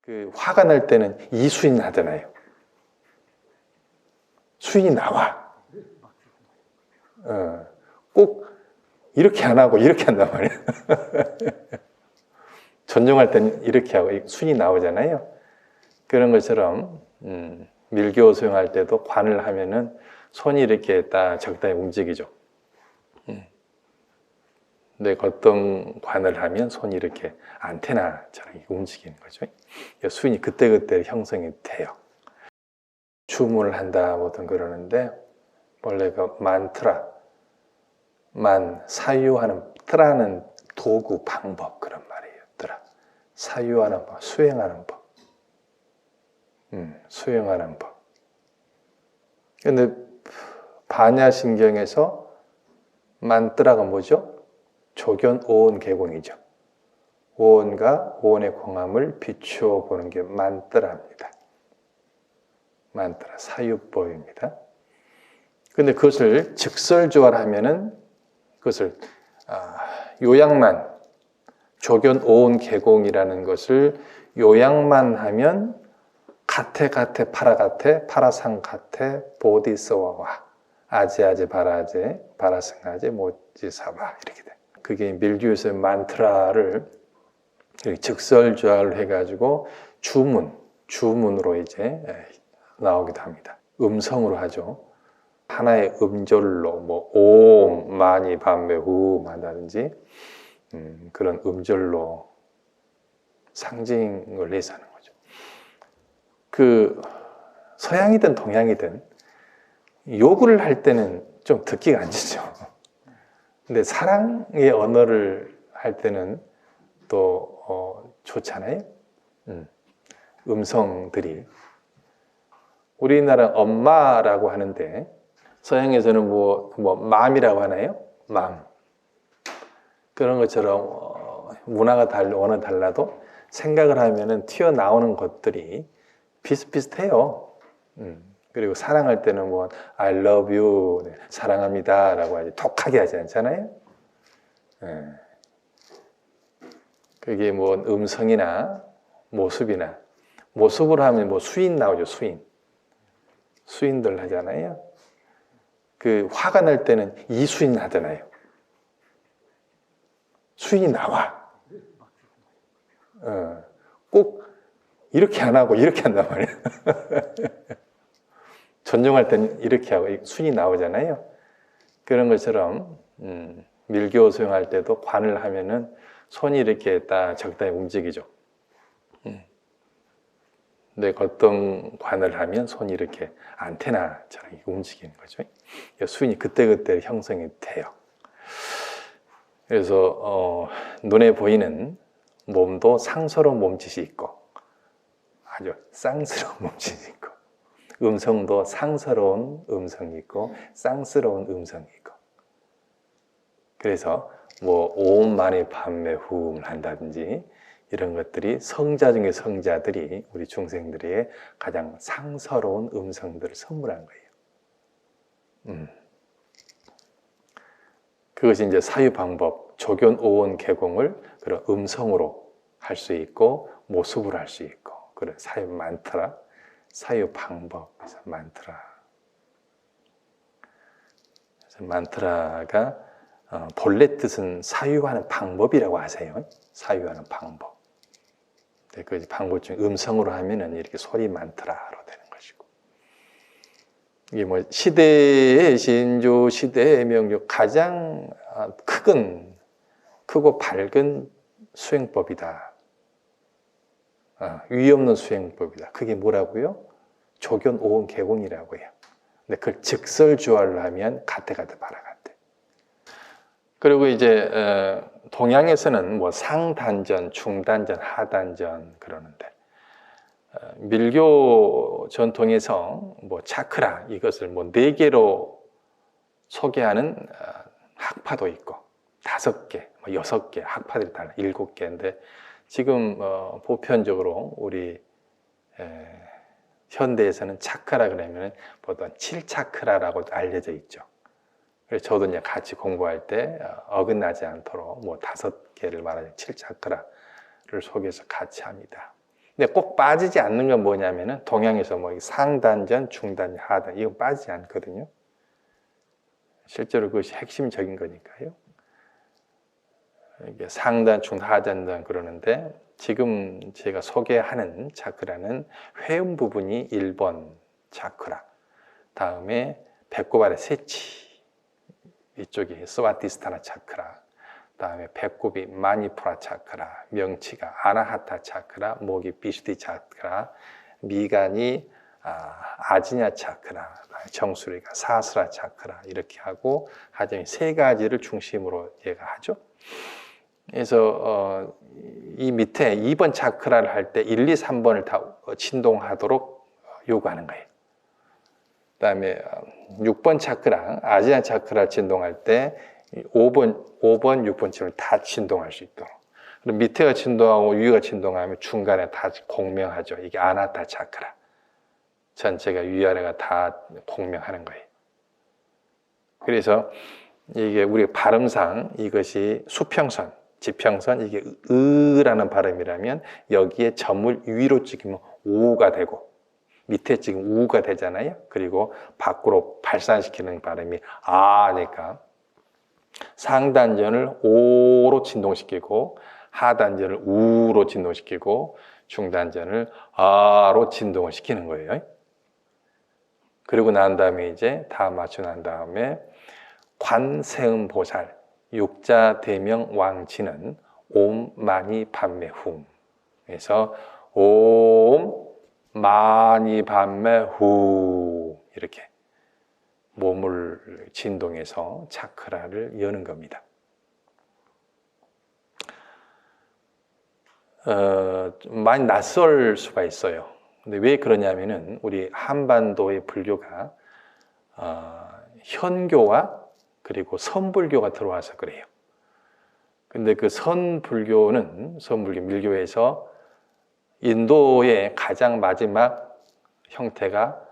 그 화가 날 때는 이수인이 나잖아요. 수인이 나와. 꼭 이렇게 안 하고 이렇게 한단 말이에요. 존중할 때는 이렇게 하고 수인이 나오잖아요. 그런 것처럼 밀교 수행할 때도 관을 하면은 손이 이렇게 딱 적당히 움직이죠. 내가 어떤 관을 하면 손이 이렇게 안테나처럼 움직이는 거죠. 수인이 그때그때 형성이 돼요. 주문을 한다 보통 그러는데 원래 그 만트라, 사유하는, 트라는 도구, 방법 그런 말이에요. 트라. 사유하는 법, 수행하는 법. 수행하는 법. 근데 반야신경에서 만트라가 뭐죠? 조견 오온 개공이죠. 오온과 오온의 공함을 비추어 보는 게 만트라입니다. 만트라, 사유법입니다. 근데 그것을 직설조화하면은 그것을 요약만, 조견 오온 개공이라는 것을 요약만 하면 가테 파라가테 파라상 가테 보디서와와 아제 바라제 바라승아제 모지사바 이렇게 돼. 그게 밀교에서의 만트라를 직설조화를 해가지고 주문으로 이제 나오기도 합니다. 음성으로 하죠. 하나의 음절로 뭐 옴, 마니, 밤매, 후 한다든지 그런 음절로 상징을 내서 하는 거죠. 그 서양이든 동양이든 요구를 할 때는 좀 듣기가 안 좋죠. 근데 사랑의 언어를 할 때는 또 좋잖아요. 음성들이 우리나라 엄마라고 하는데 서양에서는 뭐 맘이라고 하나요? 맘. 그런 것처럼 문화가 언어 달라도 생각을 하면은 튀어나오는 것들이 비슷비슷해요. 그리고 사랑할 때는 뭐 I love you, 네, 사랑합니다 라고 하지 독하게 하지 않잖아요. 그게 뭐 음성이나 모습으로 하면 뭐 수인 나오죠. 수인들 하잖아요. 그 화가 날 때는 이수인이 나잖아요. 수인이 나와. 꼭 이렇게 안 하고 이렇게 한단 말이에요. 존중할 때는 이렇게 하고 수인이 나오잖아요. 그런 것처럼 밀교 수행할 때도 관을 하면은 손이 이렇게 딱 적당히 움직이죠. 내가 어떤 관을 하면 손이 이렇게 안테나처럼 움직이는 거죠. 수인이 그때그때 형성이 돼요. 그래서 눈에 보이는 몸도 상스러운 몸짓이 있고 아주 쌍스러운 몸짓이 있고 음성도 상스러운 음성이 있고 쌍스러운 음성이 있고 그래서 뭐 오음만의 밤매 후음을 한다든지 이런 것들이 성자 중에 성자들이 우리 중생들에게 가장 상스러운 음성들을 선물한 거예요. 그것이 이제 사유 방법, 조견 오온 개공을 그런 음성으로 할 수 있고 모습으로 할 수 있고 그런 사유 만트라, 사유 방법, 만트라. 그래서 만트라가 본래 뜻은 사유하는 방법이라고 하세요. 사유하는 방법. 그 방법 중에 음성으로 하면은 이렇게 소리 만트라로 되는 것이고. 이게 뭐 시대의 신조, 시대의 명조 가장 크고 밝은 수행법이다. 위 없는 수행법이다. 그게 뭐라고요? 조견 오온 개공이라고 해요. 근데 그걸 직설주화를 하면 가테가테 바라가테. 그리고 이제 동양에서는 뭐 상단전, 중단전, 하단전 그러는데 밀교 전통에서 뭐 차크라 이것을 뭐 4개로 소개하는 학파도 있고 5개, 뭐 6개 학파들이 달라 7개인데 지금 보편적으로 우리 현대에서는 차크라 그러면 보통 7차크라라고 알려져 있죠. 그래서 저도 이제 같이 공부할 때 어긋나지 않도록 뭐 5개를 말하는 7차크라를 소개해서 같이 합니다. 근데 꼭 빠지지 않는 건 뭐냐면은 동양에서 뭐 상단전, 중단전, 하단 이거 빠지지 않거든요. 실제로 그것이 핵심적인 거니까요. 이게 상단, 중단, 하단전 그러는데 지금 제가 소개하는 차크라는 회음 부분이 1번 차크라, 다음에 배꼽 아래 세치 이쪽이 스와티스타나 차크라, 다음에 배꼽이 마니푸라 차크라, 명치가 아나하타 차크라, 목이 비슈티 차크라, 미간이 아지냐 차크라, 정수리가 사스라 차크라 이렇게 하고 하정이 세 가지를 중심으로 얘가 하죠. 그래서 이 밑에 2번 차크라를 할 때 1, 2, 3번을 다 진동하도록 요구하는 거예요. 그 다음에 6번 차크라, 아지냐 차크라 진동할 때 5번, 6번쯤을 다 진동할 수 있도록. 그럼 밑에가 진동하고 위가 진동하면 중간에 다 공명하죠. 이게 아나타 차크라. 전체가 위아래가 다 공명하는 거예요. 그래서 이게 우리 발음상 이것이 수평선, 지평선, 이게 으라는 발음이라면 여기에 점을 위로 찍으면 오가 되고 밑에 지금 우가 되잖아요. 그리고 밖으로 발산시키는 발음이 아니까 상단전을 오로 진동시키고 하단전을 우로 진동시키고 중단전을 아로 진동을 시키는 거예요. 그리고 난 다음에 이제 다 맞추고 난 다음에 관세음보살 육자 대명 왕치는 옴 마니 밤매 후. 그래서 옴 마니 밤매 후 이렇게 몸을 진동해서 차크라를 여는 겁니다. 많이 낯설 수가 있어요. 근데 왜 그러냐면은 우리 한반도의 불교가 현교와 그리고 선불교가 들어와서 그래요. 근데 그 선불교 밀교에서 인도의 가장 마지막 형태가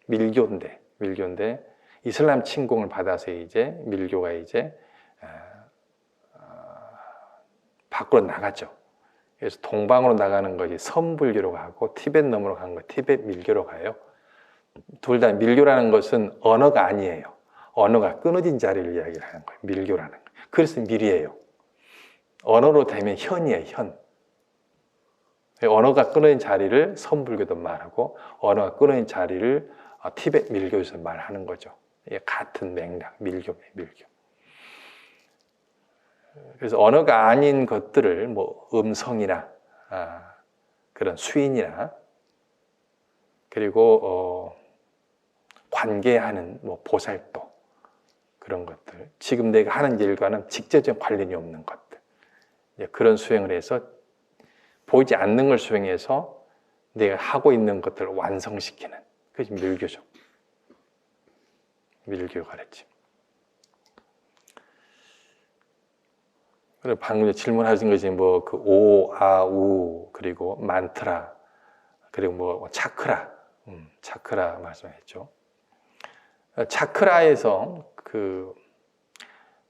밀교인데 이슬람 침공을 받아서 이제 밀교가 이제 밖으로 나갔죠. 그래서 동방으로 나가는 것이 선불교로 가고 티벳 넘으로 가는 거 티벳 밀교로 가요. 둘 다 밀교라는 것은 언어가 아니에요. 언어가 끊어진 자리를 이야기하는 거예요. 밀교라는 거. 그래서 밀이에요. 언어로 되면 현이에요. 현. 언어가 끊어진 자리를 선불교도 말하고 언어가 끊어진 자리를 티벳 밀교에서 말하는 거죠. 이게 같은 맥락, 밀교. 그래서 언어가 아닌 것들을 뭐 음성이나 그런 수인이나 그리고 관계하는 뭐 보살도 그런 것들, 지금 내가 하는 일과는 직접적 관련이 없는 것들, 그런 수행을 해서 보이지 않는 걸 수행해서 내가 하고 있는 것들을 완성시키는 그것이 밀교죠. 밀교 가르침. 그리고 방금 질문하신 것이 뭐 그 오, 아, 우 그리고 만트라 그리고 뭐 차크라, 차크라 말씀했죠. 차크라에서 그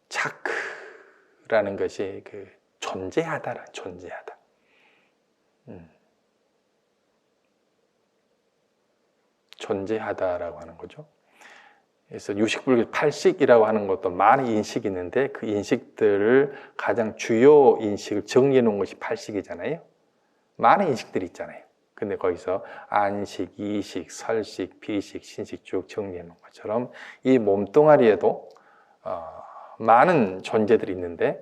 차크라는 것이 그 존재하다라 존재하다. 존재하다라고 하는 거죠. 그래서 유식불교 8식이라고 하는 것도 많은 인식이 있는데 그 인식들을 가장 주요 인식을 정리해 놓은 것이 8식이잖아요. 많은 인식들이 있잖아요. 근데 거기서 안식, 이식, 설식, 비식, 신식 쭉 정리해 놓은 것처럼 이 몸뚱아리에도 많은 존재들이 있는데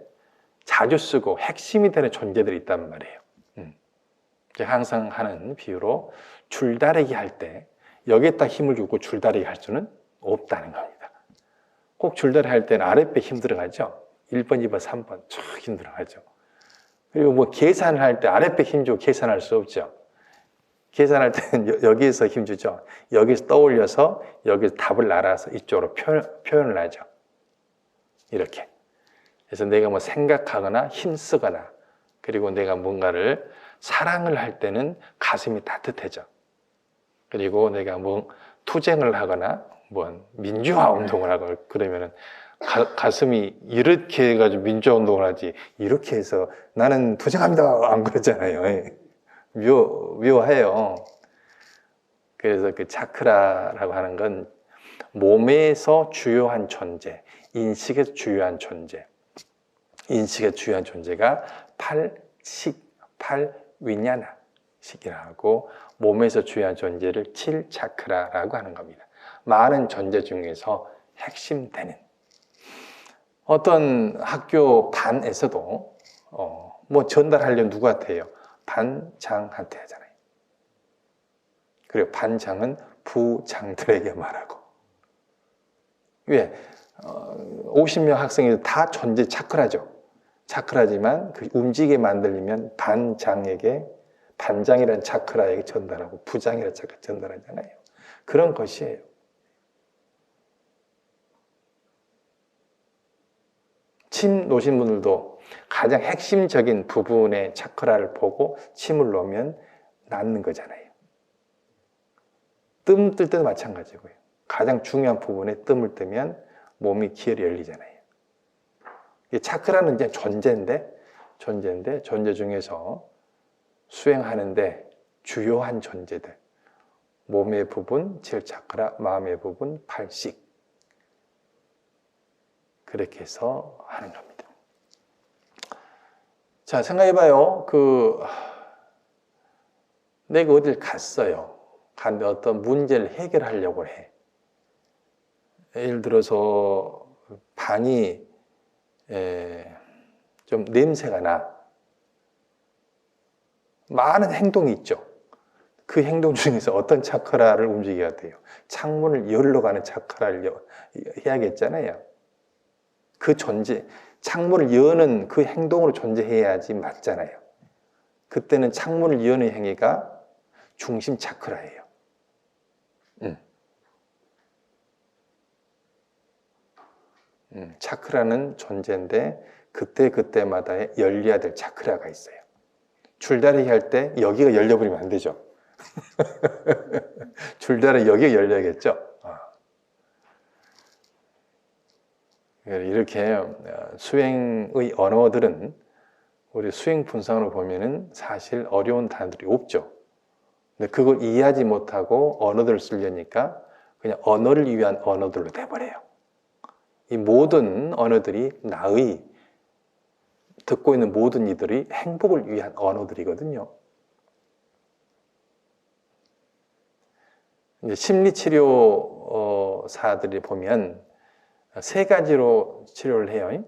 자주 쓰고 핵심이 되는 존재들이 있단 말이에요. 항상 하는 비유로 줄다리기 할 때 여기에다 힘을 주고 줄다리기 할 수는 없다는 겁니다. 꼭 줄다리기 할 때는 아랫배 힘 들어가죠. 1번, 2번, 3번 쭉 힘 들어가죠. 그리고 뭐 계산을 할 때 아랫배 힘 주고 계산할 수 없죠. 계산할 때는 여기에서 힘 주죠. 여기서 떠올려서 여기서 답을 날아서 이쪽으로 표현을 하죠. 이렇게. 그래서 내가 뭐 생각하거나 힘쓰거나 그리고 내가 뭔가를 사랑을 할 때는 가슴이 따뜻해져. 그리고 내가 뭐 투쟁을 하거나 뭐 민주화 운동을 하고 그러면은 가슴이 이렇게 해가지고 민주화 운동을 하지 이렇게 해서 나는 투쟁합니다 안 그러잖아요. 묘해요. 그래서 그 차크라라고 하는 건 몸에서 주요한 존재, 인식에서 주요한 존재, 인식의 주요한 존재가 팔위냐나식이라고 몸에서 주요한 존재를 7차크라라고 하는 겁니다. 많은 존재 중에서 핵심되는 어떤 학교 반에서도 뭐 전달하려면 누구한테 해요? 반장한테 하잖아요. 그리고 반장은 부장들에게 말하고. 왜? 50명 학생이 다 존재 차크라죠. 차크라지만 그 움직이게 만들려면 반장이라는 차크라에게 전달하고 부장이라는 차크라 전달하잖아요. 그런 것이에요. 침 놓으신 분들도 가장 핵심적인 부분의 차크라를 보고 침을 놓으면 낫는 거잖아요. 뜸 뜰 때도 마찬가지고요. 가장 중요한 부분에 뜸을 뜨면 몸이 기혈이 열리잖아요. 이 차크라는 이제 존재 중에서 수행하는데 주요한 존재들. 몸의 부분 7차크라, 마음의 부분 8식. 그렇게 해서 하는 겁니다. 자, 생각해봐요. 내가 어딜 갔어요. 갔는데 어떤 문제를 해결하려고 해. 예를 들어서 방이 좀 냄새가 나. 많은 행동이 있죠. 그 행동 중에서 어떤 차크라를 움직여야 돼요? 창문을 열러 가는 차크라를 해야겠잖아요. 그 존재, 창문을 여는 그 행동으로 존재해야지 맞잖아요. 그때는 창문을 여는 행위가 중심 차크라예요. 차크라는 존재인데 그때마다 열려야 될 차크라가 있어요. 줄다리기 할 때 여기가 열려버리면 안 되죠. 줄다리기 여기가 열려야겠죠. 이렇게 수행의 언어들은 우리 수행 분상으로 보면은 사실 어려운 단어들이 없죠. 근데 그걸 이해하지 못하고 언어들을 쓰려니까 그냥 언어를 위한 언어들로 돼버려요. 이 모든 언어들이 나의 듣고 있는 모든 이들이 행복을 위한 언어들이거든요. 이제 심리치료사들이 보면 세 가지로 치료를 해요.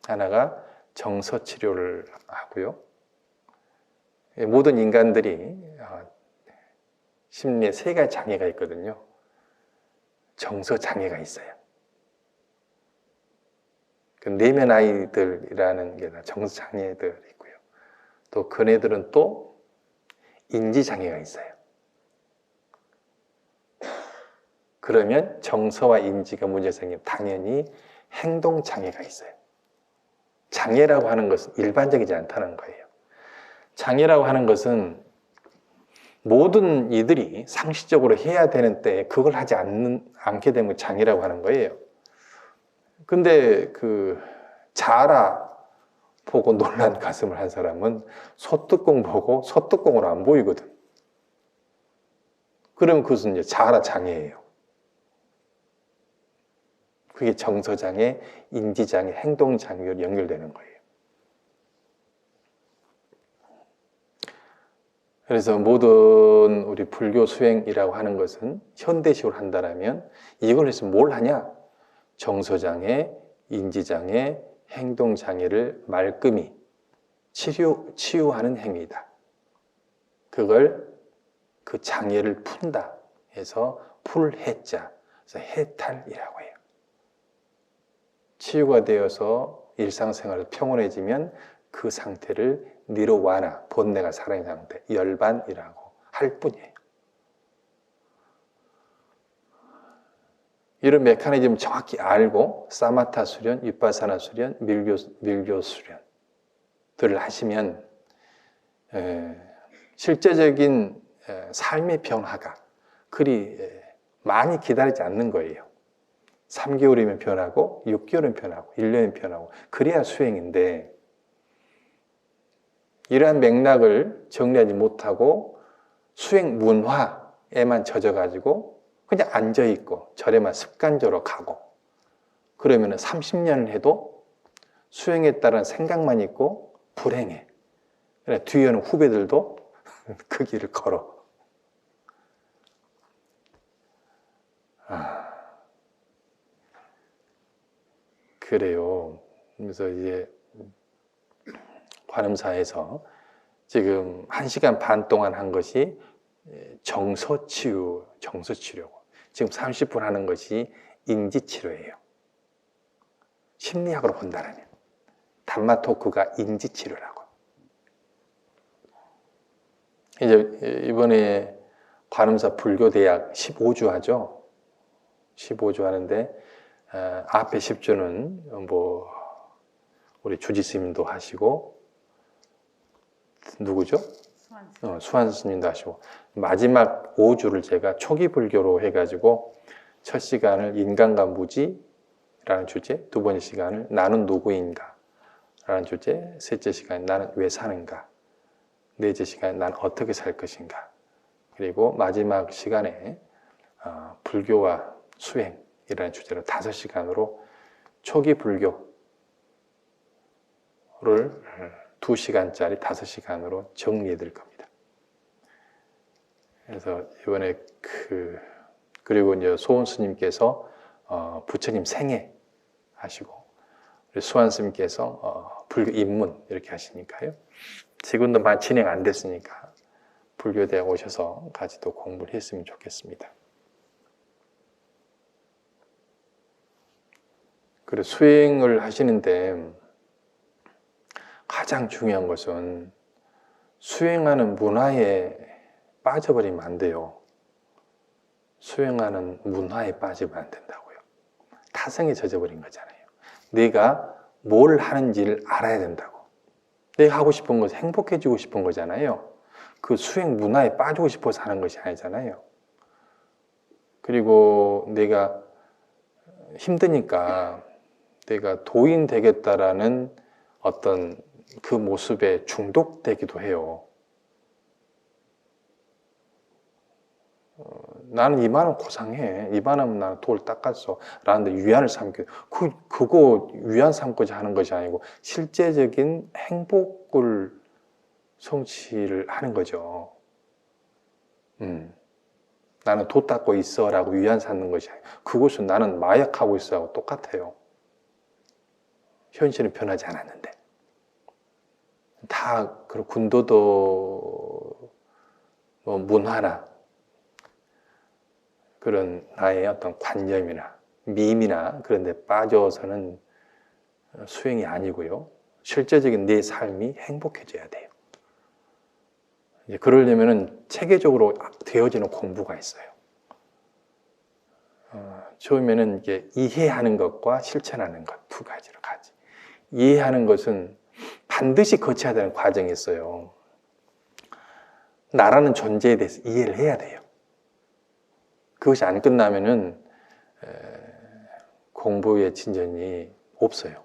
하나가 정서치료를 하고요. 모든 인간들이 심리에 세 가지 장애가 있거든요. 정서장애가 있어요. 그 내면 아이들이라는 게 정서장애들이 있고요. 또 그네들은 또 인지장애가 있어요. 그러면 정서와 인지가 문제 생기면 당연히 행동장애가 있어요. 장애라고 하는 것은 일반적이지 않다는 거예요. 장애라고 하는 것은 모든 이들이 상식적으로 해야 되는 때에 그걸 하지 않게 되면 장애라고 하는 거예요. 근데 자라 보고 놀란 가슴을 한 사람은 소뚜껑 보고 소뚜껑으로 안 보이거든. 그러면 그것은 이제 자라 장애예요. 그게 정서장애, 인지장애, 행동장애로 연결되는 거예요. 그래서 모든 우리 불교 수행이라고 하는 것은 현대식으로 한다면 이걸 해서 뭘 하냐? 정서장애, 인지장애, 행동장애를 말끔히 치유하는 행위다. 그걸 그 장애를 푼다 해서 풀해자, 그래서 해탈이라고 해요. 치유가 되어서 일상생활이 평온해지면 그 상태를 니르와나, 본내가 살아있는 상태, 열반이라고 할 뿐이에요. 이런 메커니즘을 정확히 알고 사마타 수련, 위파사나 수련, 밀교 수련들을 하시면 실제적인 삶의 변화가 그리 많이 기다리지 않는 거예요. 3개월이면 변하고 6개월은 변하고 1년이면 변하고 그래야 수행인데 이러한 맥락을 정리하지 못하고 수행 문화에만 젖어가지고 그냥 앉아있고 절에만 습관적으로 가고, 그러면 30년을 해도 수행에 따른 생각만 있고 불행해. 뒤에 오는 후배들도 그 길을 걸어. 그래요. 그래서 이제 관음사에서 지금 1시간 반 동안 한 것이 정서치료고, 지금 30분 하는 것이 인지치료예요. 심리학으로 본다면 담마 토크가 인지치료라고. 이제 이번에 관음사 불교대학 15주 하죠. 15주 하는데 앞에 10주는 뭐 우리 주지 스님도 하시고, 누구죠? 수환 스님도 하시고, 마지막 5주를 제가 초기 불교로 해가지고 첫 시간을 인간과 무지라는 주제, 두 번째 시간을 나는 누구인가 라는 주제, 셋째 시간 나는 왜 사는가, 넷째 시간 난 어떻게 살 것인가, 그리고 마지막 시간에 불교와 수행이라는 주제로 5시간으로 초기 불교를 2시간짜리 5시간으로 정리해 드릴 겁니다. 그래서 이번에 그리고 이제 소원 스님께서 부처님 생애 하시고, 수환 스님께서 불교 입문 이렇게 하시니까요. 지금도 많이 진행 안 됐으니까 불교대학 오셔서 같이 또 공부를 했으면 좋겠습니다. 그리고 수행을 하시는데 가장 중요한 것은 수행하는 문화에 빠져버리면 안 돼요. 수행하는 문화에 빠지면 안 된다고요. 타성에 젖어버린 거잖아요. 내가 뭘 하는지를 알아야 된다고. 내가 하고 싶은 것은 행복해지고 싶은 거잖아요. 그 수행 문화에 빠지고 싶어서 하는 것이 아니잖아요. 그리고 내가 힘드니까 내가 도인 되겠다라는 어떤 그 모습에 중독되기도 해요. 나는 이만하면 고상해. 이만하면 나는 돌 닦았어. 라는데 위안을 삼고, 그거 위안 삼고자 하는 것이 아니고 실제적인 행복을 성취를 하는 거죠. 나는 도 닦고 있어 라고 위안 삼는 것이 아니고, 그것은 나는 마약하고 있어 하고 똑같아요. 현실은 변하지 않았는데. 다 그런 군도도 뭐 문화나 그런 나의 어떤 관념이나 밈이나 그런 데 빠져서는 수행이 아니고요. 실제적인 내 삶이 행복해져야 돼요. 이제 그러려면은 체계적으로 되어지는 공부가 있어요. 처음에는 이게 이해하는 것과 실천하는 것 두 가지로 가지. 이해하는 것은 반드시 거쳐야 되는 과정이 있어요. 나라는 존재에 대해서 이해를 해야 돼요. 그것이 안 끝나면은 공부의 진전이 없어요.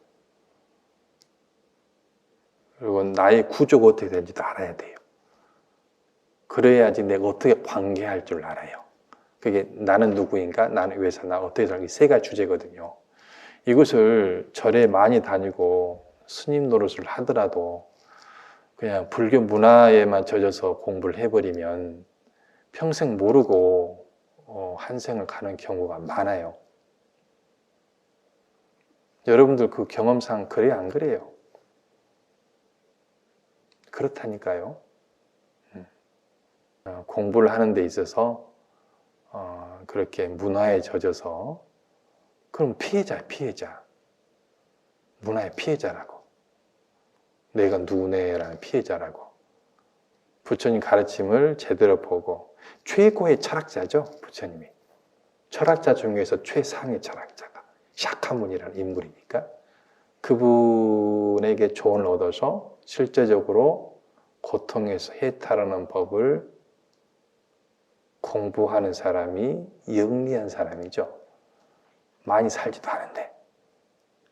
그리고 나의 구조가 어떻게 되는지도 알아야 돼요. 그래야지 내가 어떻게 관계할 줄 알아요. 그게 나는 누구인가, 나는 왜 사나, 어떻게 살까, 이 세 가지 주제거든요. 이것을 절에 많이 다니고 스님 노릇을 하더라도 그냥 불교 문화에만 젖어서 공부를 해버리면 평생 모르고 한생을 가는 경우가 많아요. 여러분들 그 경험상 그래요, 안 그래요? 그렇다니까요. 공부를 하는 데 있어서 그렇게 문화에 젖어서, 그럼 피해자야, 피해자. 문화의 피해자라고. 내가 누구네라는 피해자라고. 부처님 가르침을 제대로 보고, 최고의 철학자죠, 부처님이. 철학자 중에서 최상의 철학자가 샤카문이라는 인물이니까 그분에게 조언을 얻어서 실제적으로 고통에서 해탈하는 법을 공부하는 사람이 영리한 사람이죠. 많이 살지도 않은데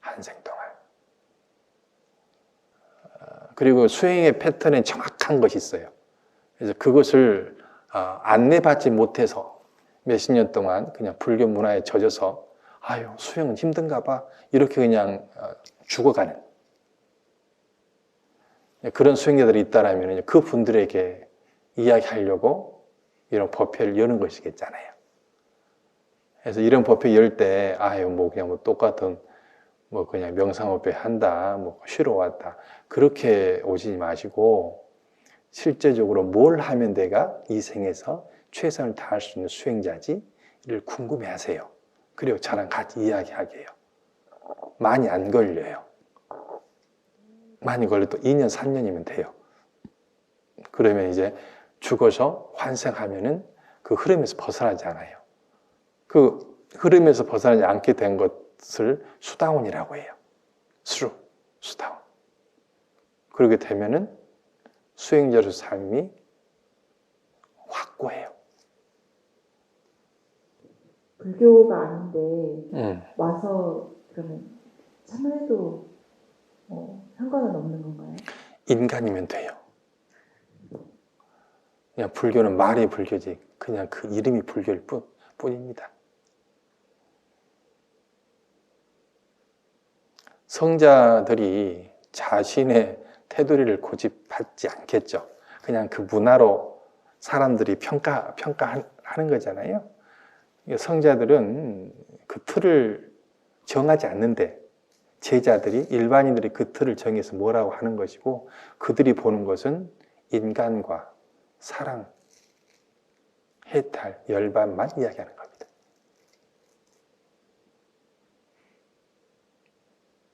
한생 동안. 그리고 수행의 패턴에 정확한 것이 있어요. 그래서 그것을 안내받지 못해서 몇십 년 동안 그냥 불교 문화에 젖어서 아유 수행은 힘든가 봐 이렇게 그냥 죽어가는 그런 수행자들이 있다라면 그 분들에게 이야기하려고 이런 법회를 여는 것이겠잖아요. 그래서 이런 법회 열 때 아유 뭐 그냥 뭐 똑같은 뭐 그냥 명상법회 한다 뭐 쉬러 왔다 그렇게 오지 마시고 실제적으로 뭘 하면 내가 이 생에서 최선을 다할 수 있는 수행자지를 궁금해하세요. 그리고 저랑 같이 이야기하게 해요. 많이 안 걸려요. 많이 걸려도 2년, 3년이면 돼요. 그러면 이제 죽어서 환생하면은 그 흐름에서 벗어나지 않아요. 그 흐름에서 벗어나지 않게 된 것을 수다원이라고 해요. 수다원. 그렇게 되면은 수행자로서 삶이 확고해요. 불교가 아닌데 와서 그러면 참여해도 상관은 없는 건가요? 인간이면 돼요. 그냥 불교는 말이 불교지 그냥 그 이름이 불교일 뿐입니다. 성자들이 자신의 테두리를 고집하지 않겠죠. 그냥 그 문화로 사람들이 평가하는 거잖아요. 성자들은 그 틀을 정하지 않는데 제자들이 일반인들이 그 틀을 정해서 뭐라고 하는 것이고 그들이 보는 것은 인간과 사랑, 해탈, 열반만 이야기하는 거예요.